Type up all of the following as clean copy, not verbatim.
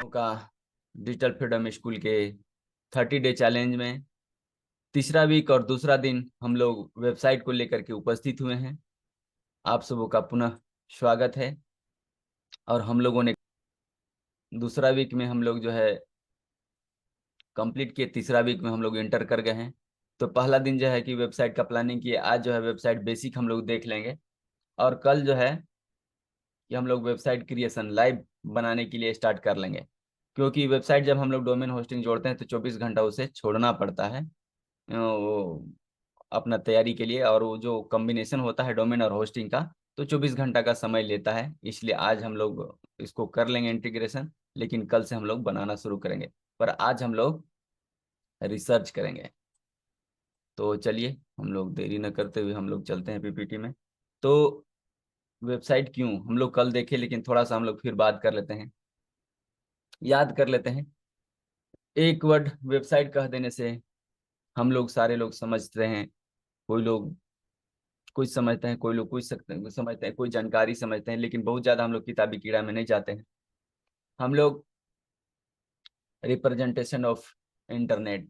का digital freedom school के 30 day challenge में तीसरा वीक और दूसरा दिन हम लोग वेबसाइट को लेकर के उपस्थित हुए हैं। आप सबों का पुनः स्वागत है। और हम लोगों ने दूसरा वीक में हम लोग जो है कंप्लीट किए, तीसरा वीक में हम लोग एंटर कर गए हैं। तो पहला दिन जो है कि वेबसाइट का प्लानिंग किए, आज जो है वेबसाइट बेसिक हम लोग देख लेंगे और कल जो है कि हम लोग वेबसाइट क्रिएशन लाइव बनाने के लिए स्टार्ट कर लेंगे। क्योंकि वेबसाइट जब हम लोग डोमेन होस्टिंग जोड़ते हैं तो 24 घंटा उसे छोड़ना पड़ता है वो अपना तैयारी के लिए, और वो जो कॉम्बिनेशन होता है डोमेन और होस्टिंग का तो 24 घंटा का समय लेता है। इसलिए आज हम लोग इसको कर लेंगे इंटीग्रेशन, लेकिन कल से हम लोग बनाना शुरू करेंगे। पर आज हम लोग रिसर्च करेंगे। तो चलिए हम लोग देरी न करते हुए हम लोग चलते हैं पीपीटी में। तो वेबसाइट क्यों हम लोग कल देखे, लेकिन थोड़ा सा हम लोग फिर बात कर लेते हैं, याद कर लेते हैं। एक वर्ड वेबसाइट कह देने से हम लोग सारे लोग समझते हैं। कोई लोग कुछ समझते हैं, कोई लोग कुछ समझते हैं, कोई जानकारी समझते हैं, लेकिन बहुत ज्यादा हम लोग किताबी कीड़ा में नहीं जाते हैं। हम लोग रिप्रेजेंटेशन ऑफ इंटरनेट,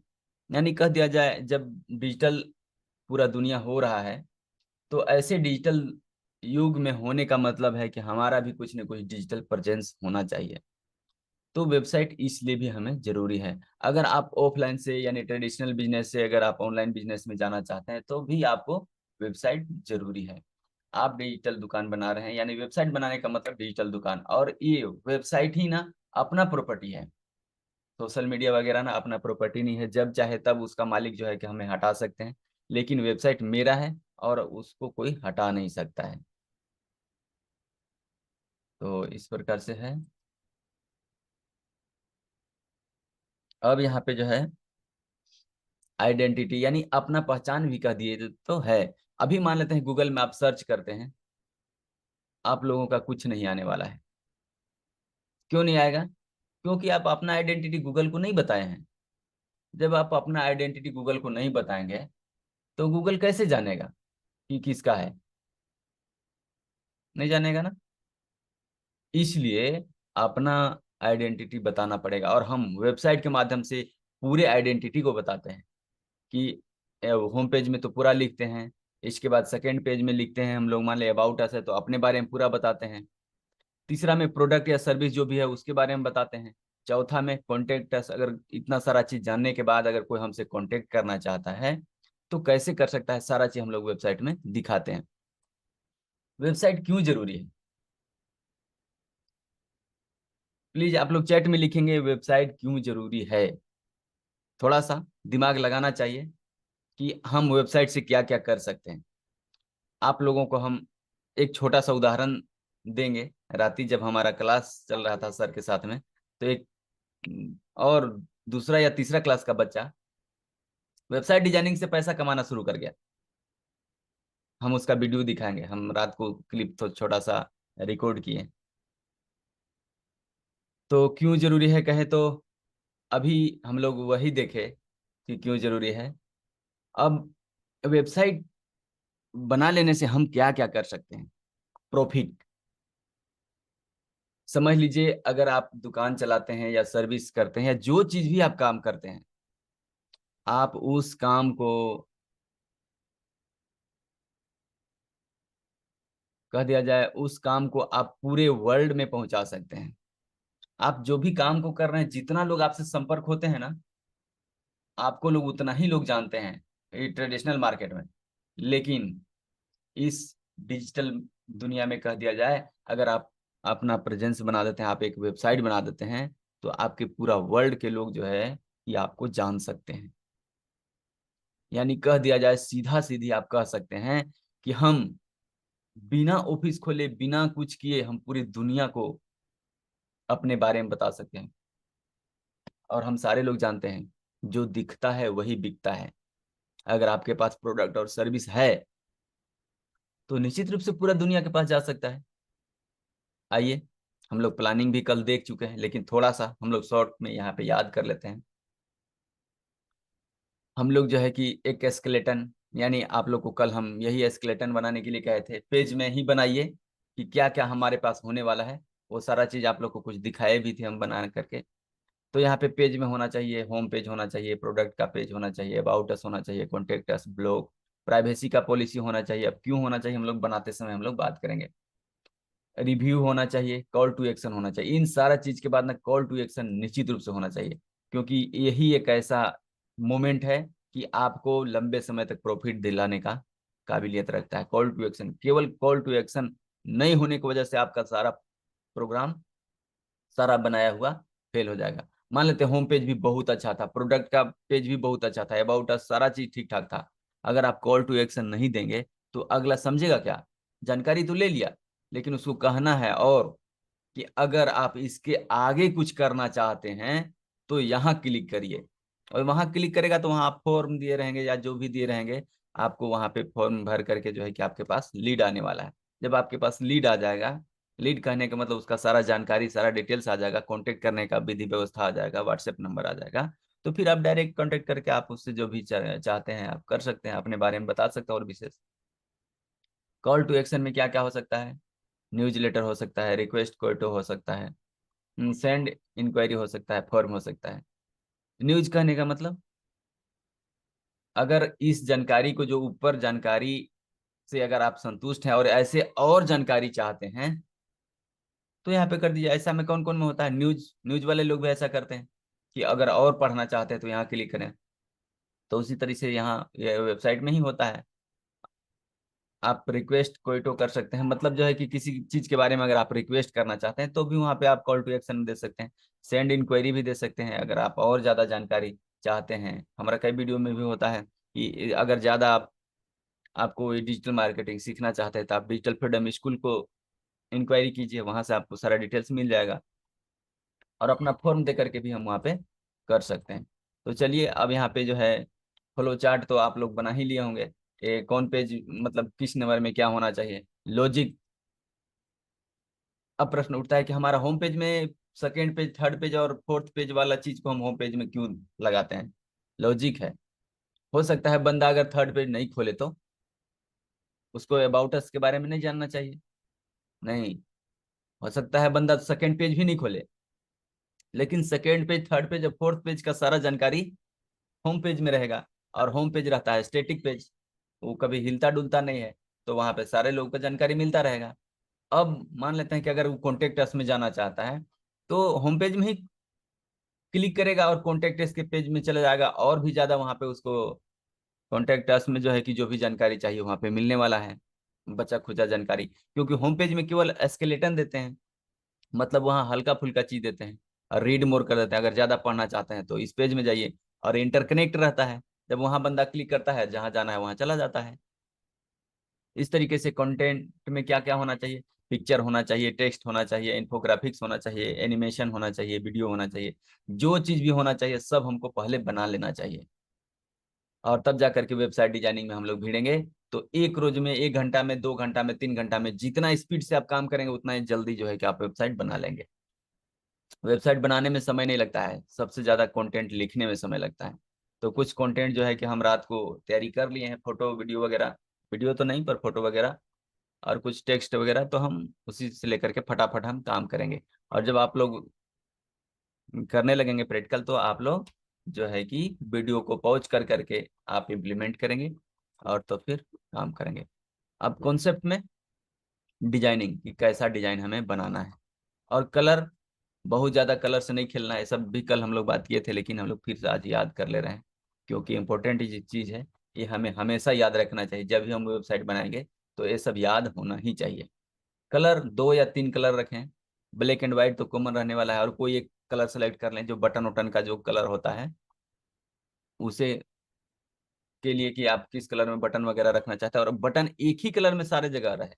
यानी कह दिया जाए जब डिजिटल पूरा दुनिया हो रहा है तो ऐसे डिजिटल युग में होने का मतलब है कि हमारा भी कुछ न कुछ डिजिटल प्रेजेंस होना चाहिए। तो वेबसाइट इसलिए भी हमें जरूरी है। अगर आप ऑफलाइन से यानी ट्रेडिशनल बिजनेस से अगर आप ऑनलाइन बिजनेस में जाना चाहते हैं तो भी आपको वेबसाइट जरूरी है। आप डिजिटल दुकान बना रहे हैं यानी वेबसाइट बनाने का मतलब डिजिटल दुकान, और ये वेबसाइट ही ना अपना प्रॉपर्टी है। सोशल मीडिया वगैरह ना अपना प्रॉपर्टी नहीं है, जब चाहे तब उसका मालिक जो है कि हमें हटा सकते हैं, लेकिन वेबसाइट मेरा है और उसको कोई हटा नहीं सकता है। तो इस प्रकार से है। अब यहाँ पे जो है आइडेंटिटी यानी अपना पहचान भी कह दिए तो है। अभी मान लेते हैं गूगल में आप सर्च करते हैं, आप लोगों का कुछ नहीं आने वाला है। क्यों नहीं आएगा? क्योंकि आप अपना आइडेंटिटी गूगल को नहीं बताए हैं। जब आप अपना आइडेंटिटी गूगल को नहीं बताएंगे तो गूगल कैसे जानेगा कि किसका है? नहीं जानेगा ना। इसलिए अपना आइडेंटिटी बताना पड़ेगा, और हम वेबसाइट के माध्यम से पूरे आइडेंटिटी को बताते हैं कि होम पेज में तो पूरा लिखते हैं, इसके बाद सेकेंड पेज में लिखते हैं हम लोग, मान ले अबाउट अस है तो अपने बारे में पूरा बताते हैं। तीसरा में प्रोडक्ट या सर्विस जो भी है उसके बारे में बताते हैं। चौथा में कॉन्टेक्ट अस, अगर इतना सारा चीज जानने के बाद अगर कोई हमसे कॉन्टेक्ट करना चाहता है तो कैसे कर सकता है, सारा चीज हम लोग वेबसाइट में दिखाते हैं। वेबसाइट क्यों जरूरी है? प्लीज आप लोग चैट में लिखेंगे वेबसाइट क्यों जरूरी है। थोड़ा सा दिमाग लगाना चाहिए कि हम वेबसाइट से क्या क्या कर सकते हैं। आप लोगों को हम एक छोटा सा उदाहरण देंगे। राती जब हमारा क्लास चल रहा था सर के साथ में, तो एक और दूसरा या तीसरा क्लास का बच्चा वेबसाइट डिजाइनिंग से पैसा कमाना शुरू कर गया। हम उसका वीडियो दिखाएंगे, हम रात को क्लिप तो छोटा सा रिकॉर्ड किए। तो क्यों जरूरी है कहे तो अभी हम लोग वही देखे कि क्यों जरूरी है। अब वेबसाइट बना लेने से हम क्या क्या कर सकते हैं। प्रॉफिट, समझ लीजिए अगर आप दुकान चलाते हैं या सर्विस करते हैं या जो चीज भी आप काम करते हैं, आप उस काम को कह दिया जाए उस काम को आप पूरे वर्ल्ड में पहुंचा सकते हैं। आप जो भी काम को कर रहे हैं, जितना लोग आपसे संपर्क होते हैं ना, आपको लोग उतना ही लोग जानते हैं ट्रेडिशनल मार्केट में। लेकिन इस डिजिटल दुनिया में कह दिया जाए, अगर आप अपना प्रेजेंस बना देते हैं, आप एक वेबसाइट बना देते हैं, तो आपके पूरा वर्ल्ड के लोग जो है ये आपको जान सकते हैं। यानी कह दिया जाए सीधा सीधी आप कह सकते हैं कि हम बिना ऑफिस खोले बिना कुछ किए हम पूरी दुनिया को अपने बारे में बता सकते हैं। और हम सारे लोग जानते हैं जो दिखता है वही बिकता है। अगर आपके पास प्रोडक्ट और सर्विस है तो निश्चित रूप से पूरा दुनिया के पास जा सकता है। आइए, हम लोग प्लानिंग भी कल देख चुके हैं, लेकिन थोड़ा सा हम लोग शॉर्ट में यहाँ पे याद कर लेते हैं। हम लोग जो है कि एक एस्केलेटन, यानी आप लोग को कल हम यही एस्केलेटन बनाने के लिए कहे थे, पेज में ही बनाइए कि क्या क्या हमारे पास होने वाला है। वो सारा चीज आप लोग को कुछ दिखाए भी थे हम बना करके। तो यहाँ पे पेज में होना चाहिए, होम पेज होना चाहिए, प्रोडक्ट का पेज होना चाहिए, अबाउट अस होना चाहिए, कॉन्टेक्ट अस, ब्लॉग, प्राइवेसी का पॉलिसी होना चाहिए। अब क्यों होना चाहिए हम लोग बनाते समय हम लोग बात करेंगे। रिव्यू होना चाहिए, कॉल टू एक्शन होना चाहिए। इन सारा चीज के बाद ना कॉल टू एक्शन निश्चित रूप से होना चाहिए, क्योंकि यही एक ऐसा मोमेंट है कि आपको लंबे समय तक प्रॉफिट दिलाने का काबिलियत रखता है। कॉल टू एक्शन, केवल कॉल टू एक्शन नहीं होने की वजह से आपका सारा प्रोग्राम, सारा बनाया हुआ फेल हो जाएगा। मान लेते हैं होम पेज भी बहुत अच्छा था, प्रोडक्ट का पेज भी बहुत अच्छा था, अबाउट अस सारा चीज ठीक ठाक था, अगर आप कॉल टू एक्शन नहीं देंगे तो अगला समझेगा क्या? जानकारी तो ले लिया, लेकिन उसको कहना है और कि अगर आप इसके आगे कुछ करना चाहते हैं तो यहाँ क्लिक करिए। और वहां क्लिक करेगा तो वहां आप फॉर्म दिए रहेंगे या जो भी दिए रहेंगे, आपको वहां पे फॉर्म भर करके जो है कि आपके पास लीड आने वाला है। जब आपके पास लीड आ जाएगा, लीड कहने का मतलब उसका सारा जानकारी, सारा डिटेल्स आ जाएगा, कांटेक्ट करने का विधि व्यवस्था आ जाएगा, व्हाट्सएप नंबर आ जाएगा, तो फिर आप डायरेक्ट कांटेक्ट करके आप उससे जो भी चाहते हैं आप कर सकते हैं, अपने बारे में बता सकते हैं। और विशेष कॉल टू एक्शन में क्या क्या हो सकता है? न्यूज लेटर हो सकता है, रिक्वेस्ट कोटो हो सकता है, सेंड इंक्वायरी हो सकता है, फॉर्म हो सकता है। न्यूज कहने का मतलब, अगर इस जानकारी को, जो ऊपर जानकारी से अगर आप संतुष्ट हैं और ऐसे और जानकारी चाहते हैं तो यहाँ पे कर दीजिए। ऐसा में कौन कौन में होता है? न्यूज, न्यूज वाले लोग भी ऐसा करते हैं कि अगर और पढ़ना चाहते हैं तो यहाँ क्लिक करें। तो उसी तरह से यहाँ ये वेबसाइट में ही होता है। आप रिक्वेस्ट कोई कर सकते हैं, मतलब जो है कि किसी चीज के बारे में अगर आप रिक्वेस्ट करना चाहते हैं तो भी वहाँ पे आप कॉल टू एक्शन दे सकते हैं। सेंड इंक्वायरी भी दे सकते हैं अगर आप और ज्यादा जानकारी चाहते हैं। हमारा कई वीडियो में भी होता है कि अगर ज्यादा आपको डिजिटल मार्केटिंग सीखना चाहते हैं तो आप डिजिटल फ्रीडम स्कूल को इंक्वायरी कीजिए, वहां से आपको सारा डिटेल्स मिल जाएगा। और अपना फॉर्म दे करके भी हम वहाँ पे कर सकते हैं। तो चलिए, अब यहाँ पे जो है फ्लो चार्ट तो आप लोग बना ही लिए होंगे। कौन पेज, मतलब किस नंबर में क्या होना चाहिए, लॉजिक। अब प्रश्न उठता है कि हमारा होम पेज में सेकेंड पेज, थर्ड पेज और फोर्थ पेज वाला चीज को हम होम पेज में क्यों लगाते हैं? लॉजिक है। हो सकता है बंदा अगर थर्ड पेज नहीं खोले तो उसको अबाउट अस के बारे में नहीं जानना चाहिए? नहीं। हो सकता है बंदा सेकेंड पेज भी नहीं खोले, लेकिन सेकेंड पेज, थर्ड पेज और फोर्थ पेज का सारा जानकारी होम पेज में रहेगा। और होम पेज रहता है स्टैटिक पेज, वो कभी हिलता डुलता नहीं है, तो वहां पे सारे लोगों को जानकारी मिलता रहेगा। अब मान लेते हैं कि अगर वो कॉन्टेक्ट अस में जाना चाहता है तो होम पेज में ही क्लिक करेगा और कॉन्टेक्ट अस के पेज में चला जाएगा, और भी ज्यादा वहां पे उसको कॉन्टेक्ट अस में जो है कि जो भी जानकारी चाहिए वहां पे मिलने वाला है, बचा खुचा जानकारी। क्योंकि होम पेज में केवल एस्केलेटन देते हैं, मतलब वहाँ हल्का फुल्का चीज देते हैं, और रीड मोर कर देते हैं। अगर ज्यादा पढ़ना चाहते हैं तो इस पेज में जाइए। और इंटरकनेक्ट रहता है, जब वहां बंदा क्लिक करता है जहां जाना है वहां चला जाता है। इस तरीके से कंटेंट में क्या क्या होना चाहिए? पिक्चर होना चाहिए, टेक्स्ट होना चाहिए, इन्फोग्राफिक्स होना चाहिए, एनिमेशन होना चाहिए, वीडियो होना चाहिए। जो चीज भी होना चाहिए सब हमको पहले बना लेना चाहिए, और तब जा करके वेबसाइट डिजाइनिंग में हम लोग भिड़ेंगे। तो एक रोज में, 1 घंटा में, 2 घंटा में, 3 घंटा में, जितना स्पीड से आप काम करेंगे उतना ही जल्दी जो है कि आप वेबसाइट बना लेंगे। वेबसाइट बनाने में समय नहीं लगता है, सबसे ज्यादा कंटेंट लिखने में समय लगता है। तो कुछ कंटेंट जो है कि हम रात को तैयारी कर लिए हैं, फोटो वीडियो वगैरह, वीडियो तो नहीं पर फोटो वगैरह, और कुछ टेक्स्ट वगैरह, तो हम उसी से लेकर के फटाफट हम काम करेंगे। और जब आप लोग करने लगेंगे प्रैक्टिकल तो आप लोग जो है कि वीडियो को पॉज कर करके आप इम्प्लीमेंट करेंगे, और तो फिर काम करेंगे। अब कॉन्सेप्ट में डिजाइनिंग, कि कैसा डिजाइन हमें बनाना है। और कलर, बहुत ज्यादा कलर से नहीं खेलना है, सब भी कल हम लोग बात किए थे, लेकिन हम लोग फिर से आज याद कर ले रहे हैं, क्योंकि इंपॉर्टेंट चीज है। ये हमें हमेशा याद रखना चाहिए, जब भी हम वेबसाइट बनाएंगे तो ये सब याद होना ही चाहिए। कलर 2 या 3 कलर रखें। ब्लैक एंड व्हाइट तो कॉमन रहने वाला है, और कोई एक कलर सेलेक्ट कर लें जो बटन वटन का जो कलर होता है उसे, के लिए कि आप किस कलर में बटन वगैरह रखना चाहते हैं, और बटन एक ही कलर में सारे जगह रहे।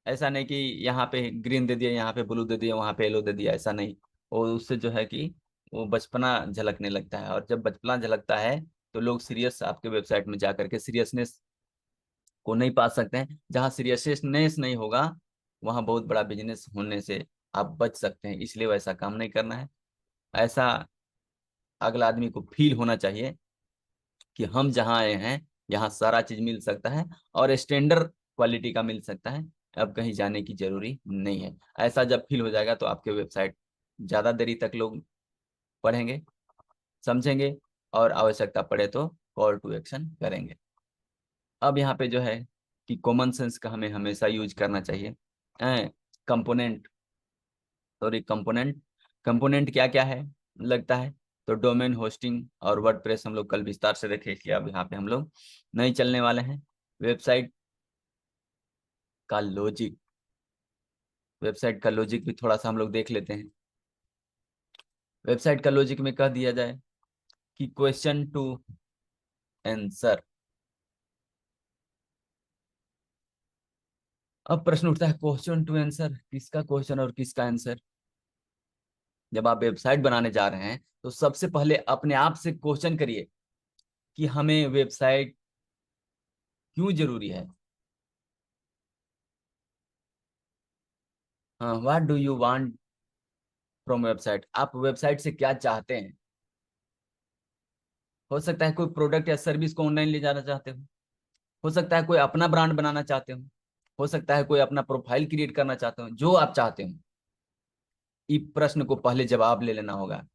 ऐसा नहीं कि यहाँ पे ग्रीन दे दिया, यहाँ पे ब्लू दे दिया, वहाँ पे येलो दे दिया, ऐसा नहीं। और उससे जो है कि वो बचपना झलकने लगता है, और जब बचपना झलकता है तो लोग सीरियस आपके वेबसाइट में जा करके सीरियसनेस को नहीं पा सकते हैं। जहाँ सीरियसनेस नहीं होगा वहाँ बहुत बड़ा बिजनेस होने से आप बच सकते हैं, इसलिए वैसा काम नहीं करना है। ऐसा अगला आदमी को फील होना चाहिए कि हम जहाँ आए हैं यहाँ सारा चीज मिल सकता है, और स्टैंडर्ड क्वालिटी का मिल सकता है। अब कहीं जाने की जरूरी नहीं है। ऐसा जब फील हो जाएगा तो आपके वेबसाइट ज़्यादा देरी तक लोग पढ़ेंगे, समझेंगे और आवश्यकता पड़े तो कॉल टू एक्शन करेंगे। अब यहाँ पे जो है कि कॉमन सेंस का हमें हमेशा यूज करना चाहिए। कंपोनेंट, सॉरी कंपोनेंट, कंपोनेंट क्या क्या है लगता है, तो डोमेन होस्टिंग और वर्डप्रेस हम लोग कल विस्तार से देखे, इसलिए अब यहाँ पे हम लोग नहीं चलने वाले हैं। वेबसाइट का लॉजिक, वेबसाइट का लॉजिक भी थोड़ा सा हम लोग देख लेते हैं। वेबसाइट का लॉजिक में कह दिया जाए कि क्वेश्चन टू आंसर। अब प्रश्न उठता है क्वेश्चन टू आंसर, किसका क्वेश्चन और किसका आंसर। जब आप वेबसाइट बनाने जा रहे हैं तो सबसे पहले अपने आप से क्वेश्चन करिए कि हमें वेबसाइट क्यों जरूरी है। हाँ, what do you want from website, आप वेबसाइट से क्या चाहते हैं। हो सकता है कोई प्रोडक्ट या सर्विस को ऑनलाइन ले जाना चाहते हो सकता है कोई अपना ब्रांड बनाना चाहते हो सकता है कोई अपना प्रोफाइल क्रिएट करना चाहते हो, जो आप चाहते हो। इस प्रश्न को पहले जवाब ले लेना होगा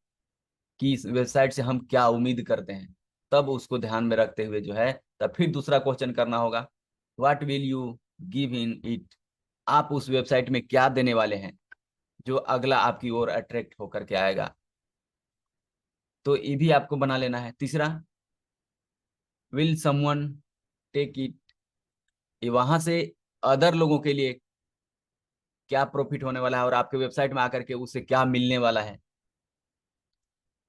कि इस वेबसाइट से हम क्या उम्मीद करते हैं, तब उसको ध्यान में रखते हुए जो है तब फिर दूसरा क्वेश्चन करना होगा, what will you give in it, आप उस वेबसाइट में क्या देने वाले हैं जो अगला आपकी ओर अट्रैक्ट होकर के आएगा। तो ये भी आपको बना लेना है। तीसरा, विल समवन टेक इट, वहां से अदर लोगों के लिए क्या प्रॉफिट होने वाला है और आपके वेबसाइट में आकर के उससे क्या मिलने वाला है।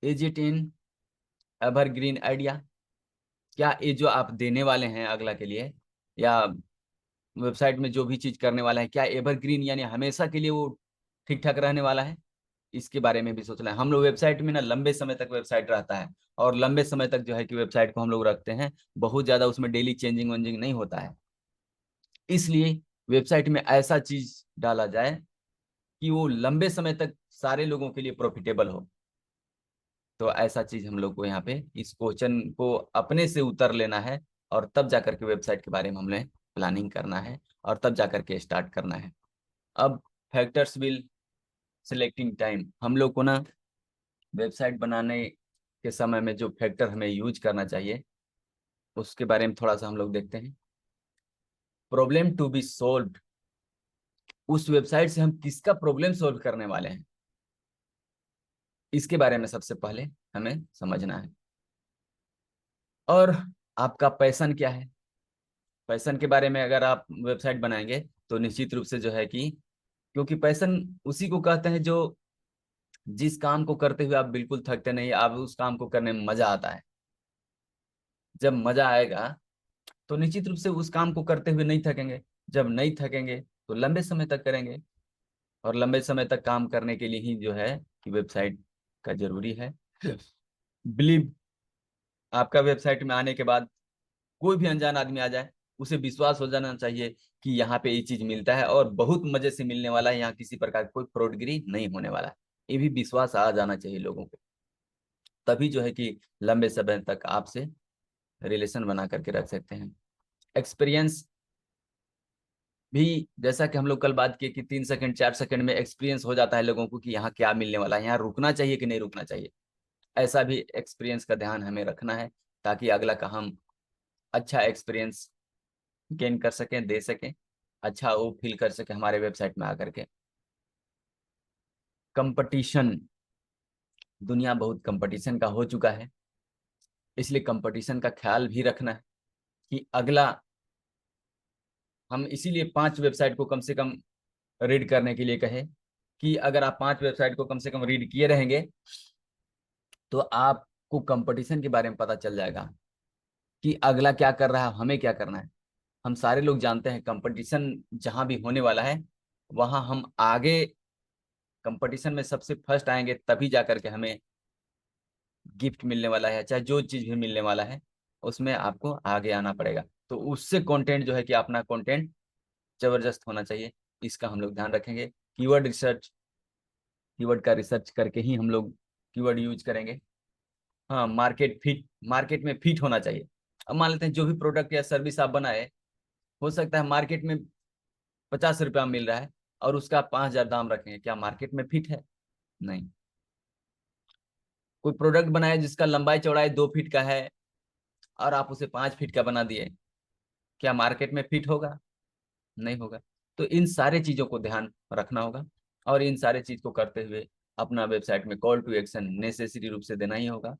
Is it in evergreen idea, क्या ये जो आप देने वाले हैं अगला के लिए या वेबसाइट में जो भी चीज करने वाला है, क्या एवरग्रीन यानी हमेशा के लिए वो ठीक ठाक रहने वाला है। इसके बारे में भी सोचना है। हम लोग वेबसाइट में ना लंबे समय तक वेबसाइट रहता है, और लंबे समय तक जो है कि वेबसाइट को हम लोग रखते हैं, बहुत ज्यादा उसमें डेली चेंजिंग वेंजिंग नहीं होता है। इसलिए वेबसाइट में ऐसा चीज डाला जाए कि वो लंबे समय तक सारे लोगों के लिए प्रॉफिटेबल हो। तो ऐसा चीज हम लोग को यहाँ पे इस क्वेश्चन को अपने से उतर लेना है, और तब जाकर के वेबसाइट के बारे में हमने प्लानिंग करना है, और तब जाकर के स्टार्ट करना है। अब फैक्टर्स विल सिलेक्टिंग टाइम, हम लोग को ना वेबसाइट बनाने के समय में जो फैक्टर हमें यूज करना चाहिए उसके बारे में थोड़ा सा हम लोग देखते हैं। प्रॉब्लम टू बी सोल्व्ड, उस वेबसाइट से हम किसका प्रॉब्लम सोल्व करने वाले हैं, इसके बारे में सबसे पहले हमें समझना है। और आपका पैशन क्या है, पैशन के बारे में अगर आप वेबसाइट बनाएंगे तो निश्चित रूप से जो है कि, क्योंकि पैशन उसी को कहते हैं जो जिस काम को करते हुए आप बिल्कुल थकते नहीं, आप उस काम को करने में मजा आता है। जब मजा आएगा तो निश्चित रूप से उस काम को करते हुए नहीं थकेंगे, जब नहीं थकेंगे तो लंबे समय तक करेंगे, और लंबे समय तक काम करने के लिए ही जो है कि वेबसाइट का जरूरी है। बिलीव, आपका वेबसाइट में आने के बाद कोई भी अनजान आदमी आ जाए उसे विश्वास हो जाना चाहिए कि यहाँ पे ये चीज मिलता है और बहुत मजे से मिलने वाला है, यहाँ किसी प्रकार की कोई फ्रॉडगिरी नहीं होने वाला है। ये भी विश्वास आ जाना चाहिए लोगों को, तभी जो है कि लंबे समय तक आपसे रिलेशन बना करके रख सकते हैं। एक्सपीरियंस भी, जैसा कि हम लोग कल बात किए कि 3 सेकंड 4 सेकंड में एक्सपीरियंस हो जाता है लोगों को कि यहाँ क्या मिलने वाला है, यहाँ रुकना चाहिए कि नहीं रुकना चाहिए। ऐसा भी एक्सपीरियंस का ध्यान हमें रखना है, ताकि अगला का हम अच्छा एक्सपीरियंस गेन कर सकें, दे सकें, अच्छा वो फील कर सके हमारे वेबसाइट में आकर के। कंपटीशन, दुनिया बहुत कंपटीशन का हो चुका है, इसलिए कंपटीशन का ख्याल भी रखना है कि अगला, हम इसीलिए 5 वेबसाइट को कम से कम रीड करने के लिए कहे कि अगर आप 5 वेबसाइट को कम से कम रीड किए रहेंगे तो आपको कंपटीशन के बारे में पता चल जाएगा कि अगला क्या कर रहा है, हमें क्या करना है। हम सारे लोग जानते हैं कंपटीशन जहां भी होने वाला है वहां हम आगे, कंपटीशन में सबसे फर्स्ट आएंगे, तभी जाकर के हमें गिफ्ट मिलने वाला है, चाहे जो चीज भी मिलने वाला है उसमें आपको आगे आना पड़ेगा। तो उससे कंटेंट जो है कि अपना कंटेंट जबरदस्त होना चाहिए, इसका हम लोग ध्यान रखेंगे। कीवर्ड रिसर्च, कीवर्ड का रिसर्च करके ही हम लोग कीवर्ड यूज करेंगे। हाँ, मार्केट फिट, मार्केट में फिट होना चाहिए। अब मान लेते हैं जो भी प्रोडक्ट या सर्विस आप बनाए, हो सकता है मार्केट में 50 रुपया मिल रहा है और उसका 5,000 दाम रखेंगे, क्या मार्केट में फिट है? नहीं। कोई प्रोडक्ट बनाए जिसका लंबाई चौड़ाई 2 फीट का है और आप उसे 5 फीट का बना दिए, क्या मार्केट में फिट होगा? नहीं होगा। तो इन सारे चीजों को ध्यान रखना होगा और इन सारे चीज को करते हुए अपना वेबसाइट में कॉल टू एक्शन नेसेसरी रूप से देना ही होगा।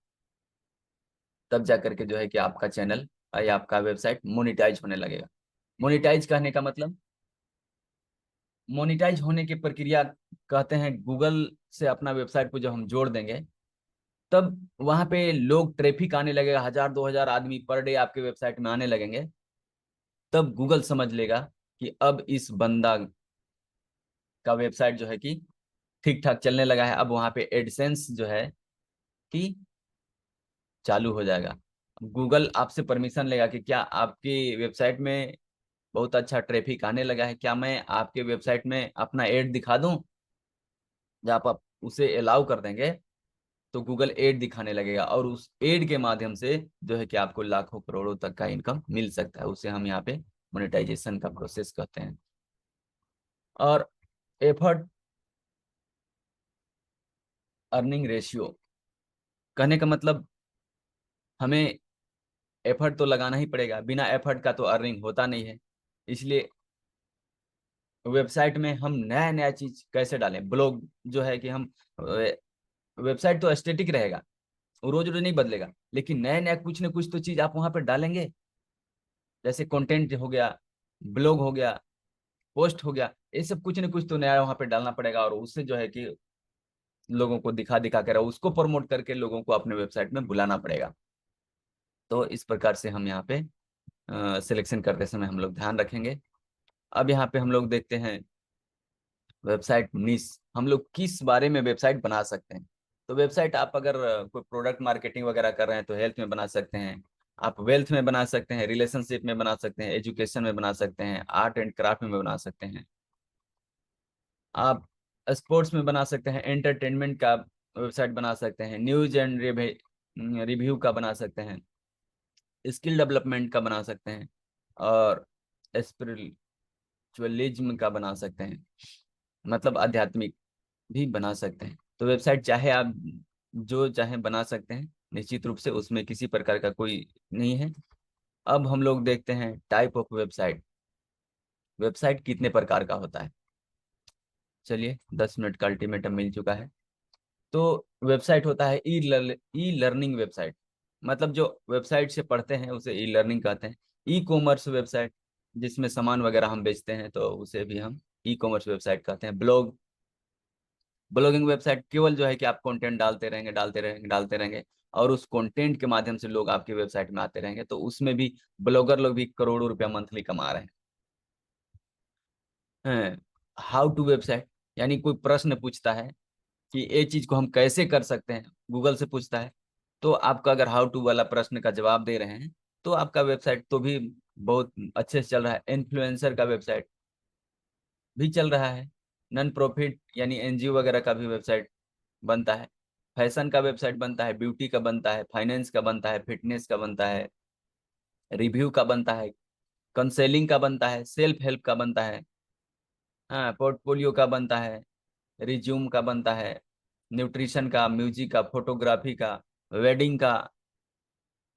तब जा करके जो है कि आपका चैनल या आपका वेबसाइट मोनिटाइज होने लगेगा। मोनिटाइज कहने का मतलब, मोनिटाइज होने की प्रक्रिया कहते हैं गूगल से अपना वेबसाइट को जब हम जोड़ देंगे तब वहां पे लोग ट्रैफिक आने लगेगा, 1,000 2,000 आदमी पर डे आपके वेबसाइट में आने लगेंगे। तब गूगल समझ लेगा कि अब इस बंदा का वेबसाइट जो है कि ठीक ठाक चलने लगा है। अब वहां पे एडसेंस जो है कि चालू हो जाएगा। गूगल आपसे परमिशन लेगा कि क्या आपकी वेबसाइट में बहुत अच्छा ट्रैफिक आने लगा है, क्या मैं आपके वेबसाइट में अपना एड दिखा दूं? जब आप उसे अलाउ कर देंगे तो गूगल एड दिखाने लगेगा और उस एड के माध्यम से जो है कि आपको लाखों करोड़ों तक का इनकम मिल सकता है। उसे हम यहाँ पे मोनेटाइजेशन का प्रोसेस कहते हैं। और एफर्ट अर्निंग रेशियो कहने का मतलब, हमें एफर्ट तो लगाना ही पड़ेगा, बिना एफर्ट का तो अर्निंग होता नहीं है। इसलिए वेबसाइट में हम नया नया चीज कैसे डालें। ब्लॉग जो है कि हम वेबसाइट तो स्टेटिक रहेगा, रोज रोज नहीं बदलेगा, लेकिन नया नया कुछ ना कुछ तो चीज आप वहां पर डालेंगे। जैसे कंटेंट हो गया, ब्लॉग हो गया, पोस्ट हो गया, ये सब कुछ ना कुछ तो नया वहां पे डालना पड़ेगा और उससे जो है कि लोगों को दिखा दिखा कर उसको प्रमोट करके लोगों को अपने वेबसाइट में बुलाना पड़ेगा। तो इस प्रकार से हम यहाँ पे सिलेक्शन करते समय हम लोग ध्यान रखेंगे। अब यहाँ पे हम लोग देखते हैं वेबसाइट निश, हम लोग किस बारे में वेबसाइट बना सकते हैं। तो वेबसाइट आप अगर कोई प्रोडक्ट मार्केटिंग वगैरह कर रहे हैं तो हेल्थ में बना सकते हैं, आप वेल्थ में बना सकते हैं, रिलेशनशिप में बना सकते हैं, एजुकेशन में बना सकते हैं, आर्ट एंड क्राफ्ट में बना सकते हैं, आप स्पोर्ट्स में बना सकते हैं, एंटरटेनमेंट का वेबसाइट बना सकते हैं, न्यूज एंड रिव्यू का बना सकते हैं, स्किल डेवलपमेंट का बना सकते हैं और स्पिरिचुअलिज्म का बना सकते हैं, मतलब आध्यात्मिक भी बना सकते हैं। तो वेबसाइट चाहे आप जो चाहे बना सकते हैं, निश्चित रूप से उसमें किसी प्रकार का कोई नहीं है। अब हम लोग देखते हैं टाइप ऑफ वेबसाइट, वेबसाइट कितने प्रकार का होता है। चलिए 10 मिनट का अल्टीमेटम मिल चुका है। तो वेबसाइट होता है ई लर्निंग वेबसाइट, मतलब जो वेबसाइट से पढ़ते हैं उसे ई लर्निंग कहते हैं। ई कॉमर्स वेबसाइट, जिसमें सामान वगैरह हम बेचते हैं तो उसे भी हम ई कॉमर्स वेबसाइट कहते हैं। ब्लॉगिंग वेबसाइट केवल जो है कि आप कंटेंट डालते रहेंगे डालते रहेंगे डालते रहेंगे और उस कंटेंट के माध्यम से लोग आपके वेबसाइट में आते रहेंगे, तो उसमें भी ब्लॉगर लोग भी करोड़ों रुपया मंथली कमा रहे हैं। हाउ टू वेबसाइट, यानी कोई प्रश्न पूछता है कि ये चीज को हम कैसे कर सकते हैं, गूगल से पूछता है, तो आपका अगर हाउ टू वाला प्रश्न का जवाब दे रहे हैं तो आपका वेबसाइट तो भी बहुत अच्छे से चल रहा है। इन्फ्लुएंसर का वेबसाइट भी चल रहा है, नॉन प्रॉफिट यानी एनजीओ वगैरह का भी वेबसाइट बनता है, फैशन का वेबसाइट बनता है, ब्यूटी का बनता है, फाइनेंस का बनता है, फिटनेस का बनता है, रिव्यू का बनता है, कंसेलिंग का बनता है, सेल्फ हेल्प का बनता है, हाँ पोर्टफोलियो का बनता है, रिज्यूम का बनता है, न्यूट्रिशन का, म्यूजिक का, फोटोग्राफी का, वेडिंग का,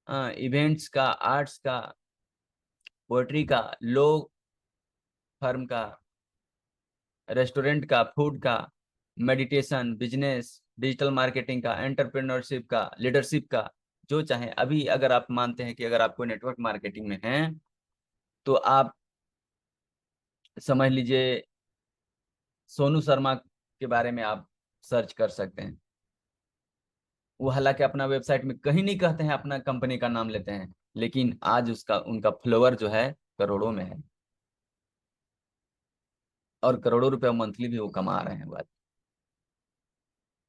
हाँ इवेंट्स का, आर्ट्स का, पोएट्री का, लो फर्म का, रेस्टोरेंट का, फूड का, मेडिटेशन, बिजनेस, डिजिटल मार्केटिंग का, एंटरप्रेन्योरशिप का, लीडरशिप का, जो चाहे। अभी अगर आप मानते हैं कि अगर आपको नेटवर्क मार्केटिंग में है तो आप समझ लीजिए सोनू शर्मा के बारे में आप सर्च कर सकते हैं। वो हालांकि अपना वेबसाइट में कहीं नहीं कहते हैं, अपना कंपनी का नाम लेते हैं, लेकिन आज उसका उनका फॉलोअर जो है करोड़ों में है और करोड़ों रुपए मंथली भी वो कमा रहे हैं। बात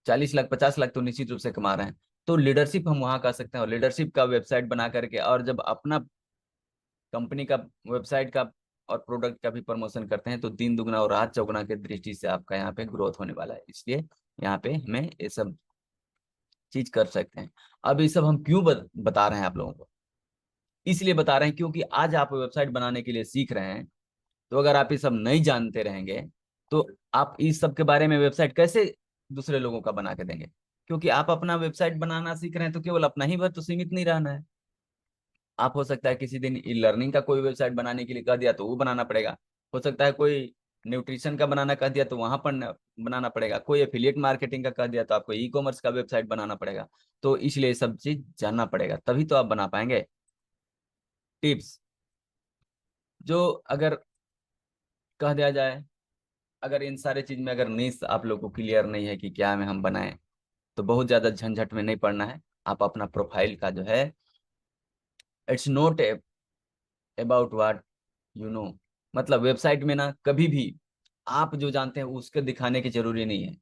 40 लाख 50 लाख तो निश्चित रूप से कमा रहे हैं। तो लीडरशिप हम वहां कर सकते हैं और लीडरशिप का वेबसाइट बना करके और जब अपना कंपनी का वेबसाइट का और प्रोडक्ट का भी प्रमोशन करते हैं तो दिन दुगना और रात चौगुना की दृष्टि से आपका यहाँ पे ग्रोथ होने वाला है। इसलिए यहाँ पे हमें ये सब चीज कर सकते हैं। अब ये सब हम क्यों बता रहे हैं आप लोगों को, इसलिए बता रहे हैं क्योंकि आज आप वेबसाइट बनाने के लिए सीख रहे हैं तो अगर आप ये सब नहीं जानते रहेंगे तो आप इस सब के बारे में वेबसाइट कैसे दूसरे लोगों का बना के देंगे? क्योंकि आप अपना वेबसाइट बनाना सीख रहे हैं तो केवल अपना ही भर तो सीमित नहीं रहना है। आप हो सकता है किसी दिन ई लर्निंग का कोई वेबसाइट बनाने के लिए कह दिया तो वो बनाना पड़ेगा। हो सकता है कोई न्यूट्रिशन का बनाना कह दिया तो वहां पर बनाना पड़ेगा। कोई एफिलिएट मार्केटिंग का कह दिया तो आपको ई कॉमर्स का वेबसाइट बनाना पड़ेगा। तो इसलिए सब चीज जानना पड़ेगा, तभी तो आप बना पाएंगे। टिप्स जो अगर कह दिया जाए, अगर इन सारे चीज में अगर निश आप लोग को क्लियर नहीं है कि क्या में हम बनाएं, तो बहुत ज्यादा झंझट में नहीं पड़ना है। आप अपना प्रोफाइल का जो है, it's not about what you know, मतलब वेबसाइट में ना कभी भी आप जो जानते हैं उसके दिखाने की जरूरी नहीं है।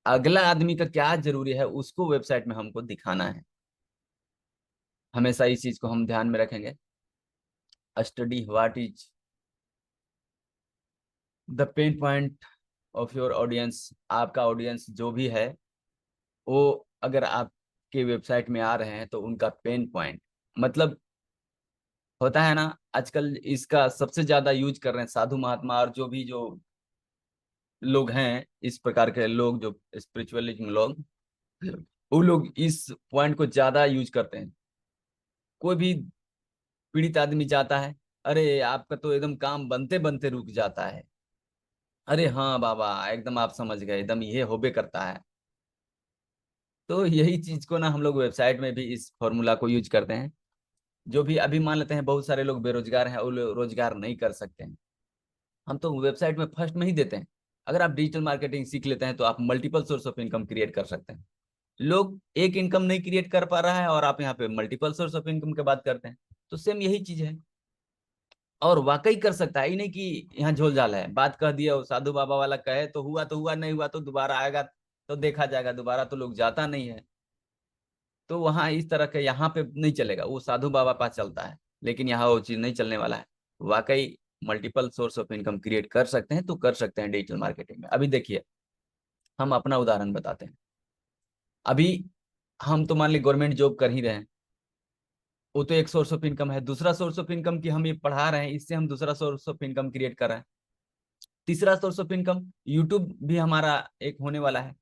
अगला आदमी का क्या जरूरी है उसको वेबसाइट में हमको दिखाना है। हमेशा इस चीज को हम ध्यान में रखेंगे। Study what is the pain point of your audience. आपका ऑडियंस जो भी है वो अगर आपके वेबसाइट में आ रहे हैं तो उनका पेन पॉइंट, मतलब होता है ना, आजकल इसका सबसे ज्यादा यूज कर रहे हैं साधु महात्मा और जो भी जो लोग हैं, इस प्रकार के लोग जो स्पिरिचुअलिज्म लोग, वो लोग इस पॉइंट को ज्यादा यूज करते हैं। कोई भी पीड़ित आदमी जाता है, अरे आपका तो एकदम काम बनते बनते रुक जाता है। अरे हाँ बाबा, एकदम आप समझ गए, एकदम ये होबे करता है। तो यही चीज को ना हम लोग वेबसाइट में भी इस फॉर्मूला को यूज करते हैं। जो भी अभी मान लेते हैं बहुत सारे लोग बेरोजगार हैं, वो लोग रोजगार नहीं कर सकते हैं, हम तो वेबसाइट में फर्स्ट में ही देते हैं। अगर आप डिजिटल मार्केटिंग सीख लेते हैं तो आप multiple source of income create कर सकते हैं। लोग एक इनकम नहीं क्रिएट कर पा रहा है और आप यहाँ पे मल्टीपल सोर्स ऑफ इनकम की बात करते हैं। तो सेम यही चीज है, और वाकई कर सकता है, ही नहीं कि यहाँ झोल झाल है। बात कह दिया, वो साधु बाबा वाला कहे तो हुआ, नहीं हुआ तो दोबारा आएगा तो देखा जाएगा, दोबारा तो लोग जाता नहीं है। तो वहां इस तरह के यहाँ पे नहीं चलेगा, वो साधु बाबा पास चलता है, लेकिन यहाँ वो चीज नहीं चलने वाला है। वाकई multiple source of income create कर सकते हैं तो कर सकते हैं डिजिटल मार्केटिंग में। अभी देखिए, हम अपना उदाहरण बताते हैं। अभी हम तो मान ली गवर्नमेंट जॉब कर ही रहे हैं, वो तो एक सोर्स ऑफ इनकम है। दूसरा सोर्स ऑफ इनकम की हम ये पढ़ा रहे हैं, इससे हम दूसरा सोर्स ऑफ इनकम क्रिएट कर रहे हैं। तीसरा सोर्स ऑफ इनकम यूट्यूब भी हमारा एक होने वाला है।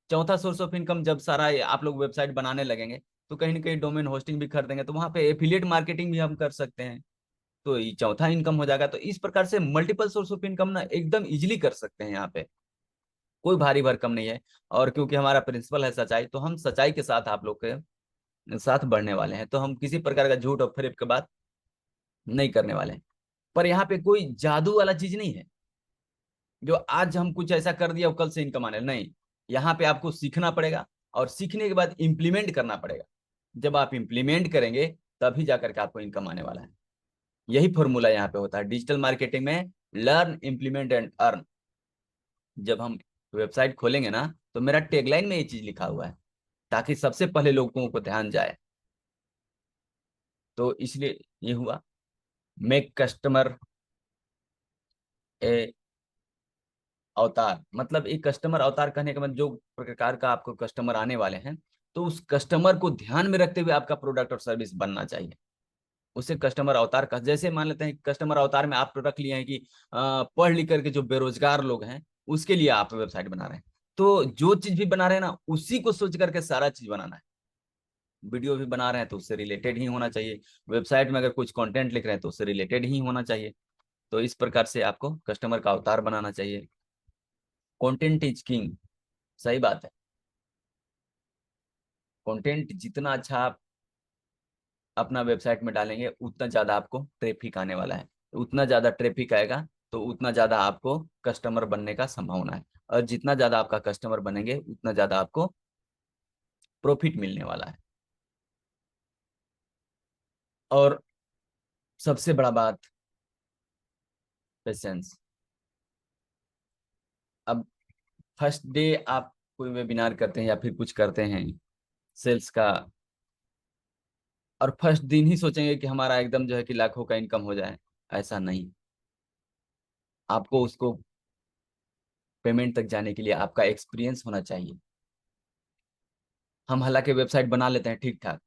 चौथा सोर्स ऑफ इनकम, जब सारा आप लोग वेबसाइट बनाने लगेंगे तो कहीं ना कहीं डोमेन होस्टिंग भी कर देंगे, तो वहां पे एफिलिएट मार्केटिंग भी हम कर सकते हैं। तो ये चौथा इनकम हो जाएगा। तो इस प्रकार से मल्टीपल सोर्स ऑफ इनकम ना एकदम इजिली कर सकते हैं यहाँ पे, कोई भारी भरकम नहीं है। और क्योंकि हमारा प्रिंसिपल है सच्चाई, तो हम सच्चाई के साथ आप लोग के साथ बढ़ने वाले हैं। तो हम किसी प्रकार का झूठ और फरेब की बात नहीं करने वाले हैं। पर यहाँ पे कोई जादू वाला चीज नहीं है जो आज हम कुछ ऐसा कर दिया और कल से इनकम आने, नहीं। यहाँ पे आपको सीखना पड़ेगा और सीखने के बाद इंप्लीमेंट करना पड़ेगा। जब आप इंप्लीमेंट करेंगे तभी जाकर के आपको इनकम आने वाला है। यही फॉर्मूला यहाँ पे होता है डिजिटल मार्केटिंग में, लर्न इम्प्लीमेंट एंड अर्न। जब हम वेबसाइट खोलेंगे ना तो मेरा टैगलाइन में ये चीज लिखा हुआ है, ताकि सबसे पहले लोगों को ध्यान जाए। तो इसलिए ये हुआ, मेक कस्टमर ए अवतार। मतलब एक कस्टमर अवतार कहने का मतलब जो प्रकार का आपको कस्टमर आने वाले हैं, तो उस कस्टमर को ध्यान में रखते हुए आपका प्रोडक्ट और सर्विस बनना चाहिए। उसे कस्टमर अवतार का, जैसे मान लेते हैं कस्टमर अवतार में आप रख लिए हैं कि पढ़ लिख करके जो बेरोजगार लोग हैं उसके लिए आप वेबसाइट बना रहे हैं। तो जो चीज भी बना रहे हैं ना उसी को सोच करके सारा चीज बनाना है। वीडियो भी बना रहे हैं तो उससे रिलेटेड ही होना चाहिए। वेबसाइट में अगर कुछ कंटेंट लिख रहे हैं तो उससे रिलेटेड ही होना चाहिए। तो इस प्रकार से आपको कस्टमर का अवतार बनाना चाहिए। कंटेंट इज किंग, सही बात है। कंटेंट जितना अच्छा आप अपना वेबसाइट में डालेंगे उतना ज्यादा आपको ट्रैफिक आने वाला है। उतना ज्यादा ट्रैफिक आएगा तो उतना ज्यादा आपको कस्टमर बनने का संभावना है। और जितना ज्यादा आपका कस्टमर बनेंगे उतना ज्यादा आपको प्रॉफिट मिलने वाला है। और सबसे बड़ा बात, पेशेंस। अब फर्स्ट डे आप कोई वेबिनार करते हैं या फिर कुछ करते हैं सेल्स का, और फर्स्ट दिन ही सोचेंगे कि हमारा एकदम जो है कि लाखों का इनकम हो जाए, ऐसा नहीं। आपको उसको पेमेंट तक जाने के लिए आपका एक्सपीरियंस होना चाहिए। हम हालांकि वेबसाइट बना लेते हैं ठीक ठाक,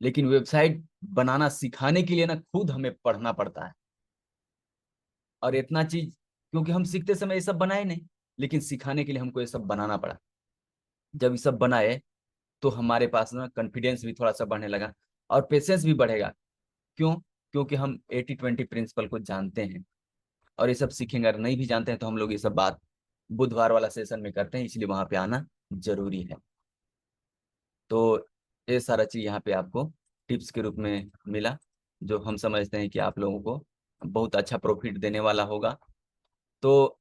लेकिन वेबसाइट बनाना सिखाने के लिए ना खुद हमें पढ़ना पड़ता है। और इतना चीज, क्योंकि हम सीखते समय ये सब बनाए नहीं, लेकिन सिखाने के लिए हमको ये सब बनाना पड़ा। जब ये सब बनाए तो हमारे पास ना कॉन्फिडेंस भी थोड़ा सा बढ़ने लगा और पेशेंस भी बढ़ेगा। क्यों? क्योंकि हम 80-20 प्रिंसिपल को जानते हैं और ये सब सीखेंगे। अगर नहीं भी जानते हैं तो हम लोग ये सब बात बुधवार वाला सेशन में करते हैं, इसलिए वहां पे आना जरूरी है। तो ये सारा चीज यहाँ पे आपको टिप्स के रूप में मिला, जो हम समझते हैं कि आप लोगों को बहुत अच्छा प्रॉफिट देने वाला होगा। तो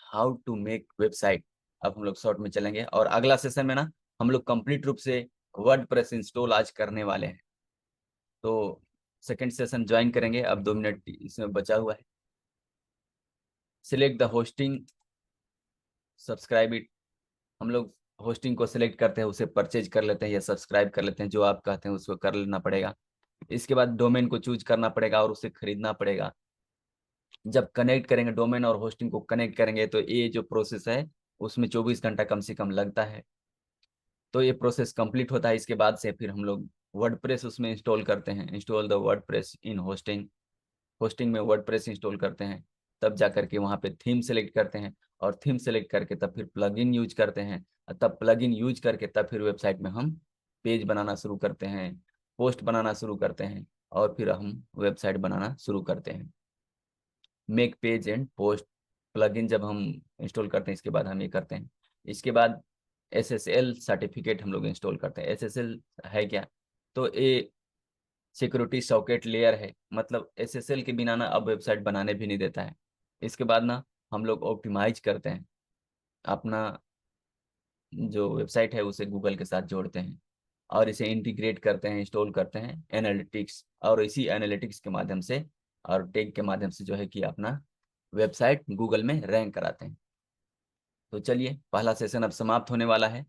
हाउ टू मेक वेबसाइट, अब हम लोग शॉर्ट में चलेंगे, और अगला सेशन में ना हम लोग कंप्लीट रूप से वर्डप्रेस इंस्टॉल आज करने वाले हैं। तो सेकंड सेशन ज्वाइन करेंगे। अब 2 मिनट इसमें बचा हुआ है। Select the hosting, subscribe it. हम लोग होस्टिंग को सिलेक्ट करते हैं, उसे परचेज कर लेते हैं या सब्सक्राइब कर लेते हैं, जो आप कहते हैं उसको कर लेना पड़ेगा। इसके बाद डोमेन को चूज करना पड़ेगा और उसे खरीदना पड़ेगा। जब कनेक्ट करेंगे डोमेन और होस्टिंग को कनेक्ट करेंगे तो ये जो प्रोसेस है उसमें 24 घंटा कम से कम लगता है। तो ये प्रोसेस कंप्लीट होता है, इसके बाद से फिर हम लोग वर्डप्रेस उसमें इंस्टॉल करते हैं। Install the WordPress in hosting, hosting में वर्डप्रेस इंस्टॉल करते हैं। तब जा करके वहाँ पे थीम सेलेक्ट करते हैं, और थीम सेलेक्ट करके तब फिर प्लगइन यूज करते हैं, और तब प्लगइन यूज करके तब फिर वेबसाइट में हम पेज बनाना शुरू करते हैं, पोस्ट बनाना शुरू करते हैं, और फिर हम वेबसाइट बनाना शुरू करते हैं। Make page and post plugin जब हम इंस्टॉल करते हैं इसके बाद हम ये करते हैं। इसके बाद SSL सर्टिफिकेट हम लोग इंस्टॉल करते हैं। SSL है क्या? तो ये सिक्योरिटी सॉकेट लेयर है, मतलब SSL के बिना ना अब वेबसाइट बनाने भी नहीं देता है। इसके बाद ना हम लोग ऑप्टिमाइज करते हैं, अपना जो वेबसाइट है उसे गूगल के साथ जोड़ते हैं, और इसे इंटीग्रेट करते हैं, इंस्टॉल करते हैं एनालिटिक्स, और इसी एनालिटिक्स के माध्यम से और टैग के माध्यम से जो है कि अपना वेबसाइट गूगल में रैंक कराते हैं। तो चलिए, पहला सेशन अब समाप्त होने वाला है।